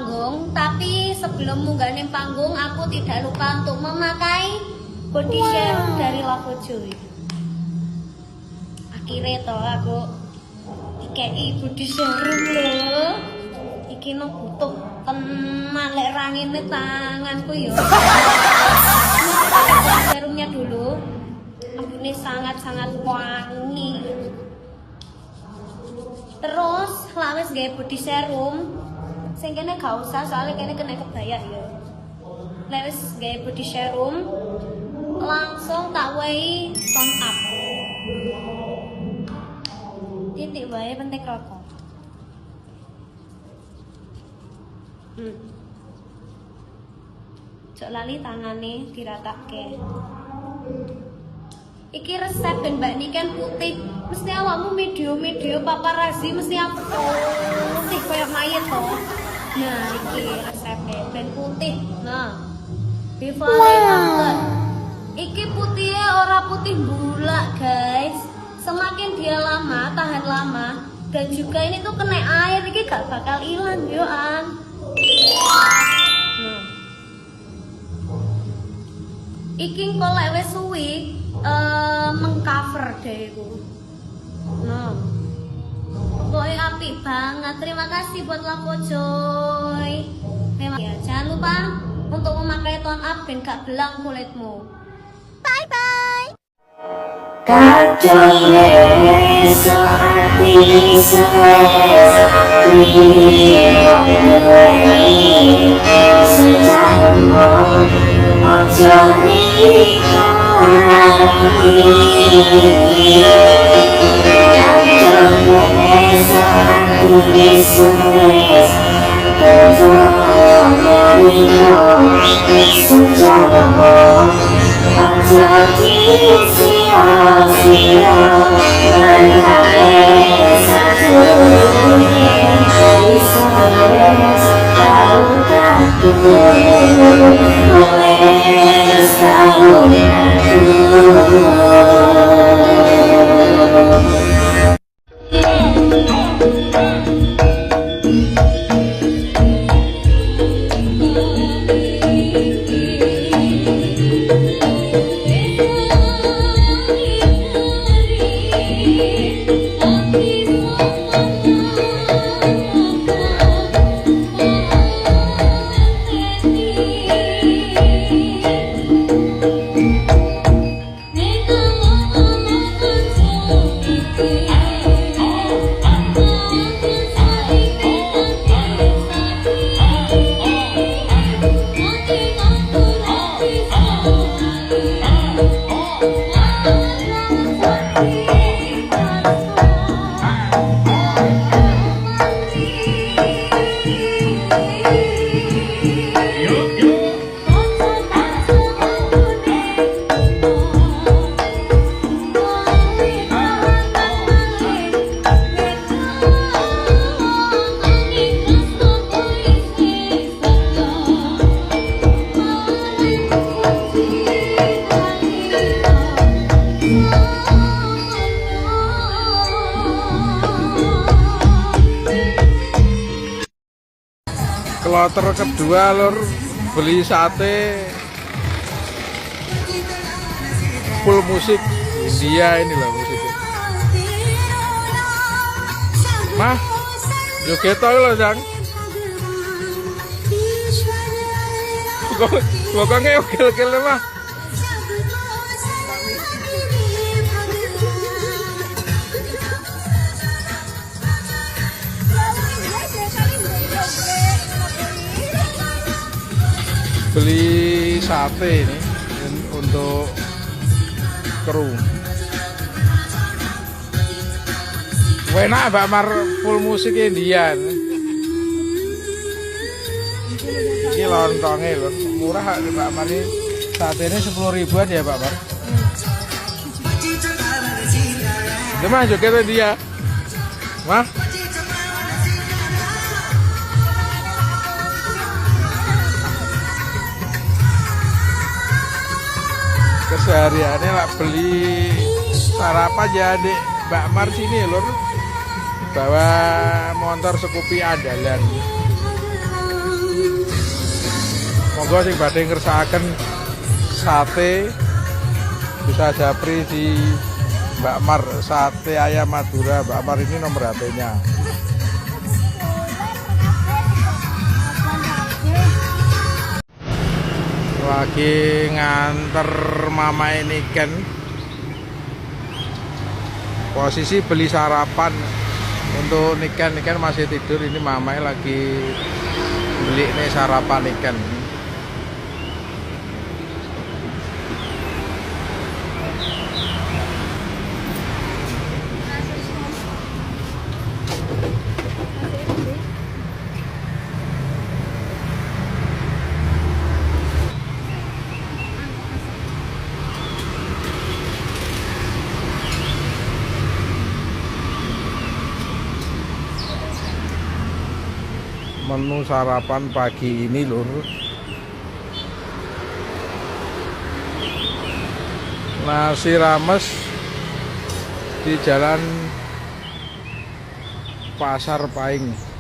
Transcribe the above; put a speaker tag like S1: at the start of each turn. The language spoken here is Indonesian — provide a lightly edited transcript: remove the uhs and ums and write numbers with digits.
S1: panggung, tapi sebelum munggah ning panggung aku tidak lupa untuk memakai body serum dari Lakojoy. Akhirnya toh aku kayak body serum loh. Iki no butuh teman lek rangine tanganku yo. Serumnya dulu. Ini sangat-sangat wangi. Terus lawes gawe body serum. Sing kene gak usah soalnya kene kena kebaya ya. Lawes gawe body serum langsung tak wehi tone up. Titik wae penting rokok. Cok lali tangane diratake. Iki resep ben Mbak Niken putih. Mesti awakmu medio paparazi mesti aku putih kayak mayat toh. Nah, iki resepnya ben putih. Nah. Bifalin iki putihnya ora putih bulak, guys. Semakin dia lama, tahan lama dan juga ini tuh kena air iki gak bakal hilang yo an. Iki kolek wis suwi mengcover deh itu. Nah, pokoknya apik banget. Terima kasih buat Lakojoy. Memang ya, jangan lupa untuk memakai tone up dan gak belang kulitmu. Bye bye.
S2: Kloter kedua lur, beli sate full musik India ini lah musiknya. Mah, joget tau loh Jang. Pokoknya ukil-ukilnya mah. Beli sate ini untuk kru. Enak Mbak Mar, full musik Indian. Ini lontongnya lho, murah Mbak Mar ini. Sate ini 10.000-an ya Mbak Mar. Gimana jogetnya dia? Mah? Kesehariannya lah beli sarapan ya adik Mbak Mar sini lur, bawa motor Scoopy andalan. monggo sing badhe ngersakaken sate bisa japri di Mbak Mar, sate ayam Madura. Mbak Mar ini nomor HP-nya. Lagi nganter mama ini kan posisi beli sarapan untuk Niken masih tidur. Ini mama lagi beli nih sarapan ikan. Menu sarapan pagi ini lur, nasi rames di Jalan Pasar Paing.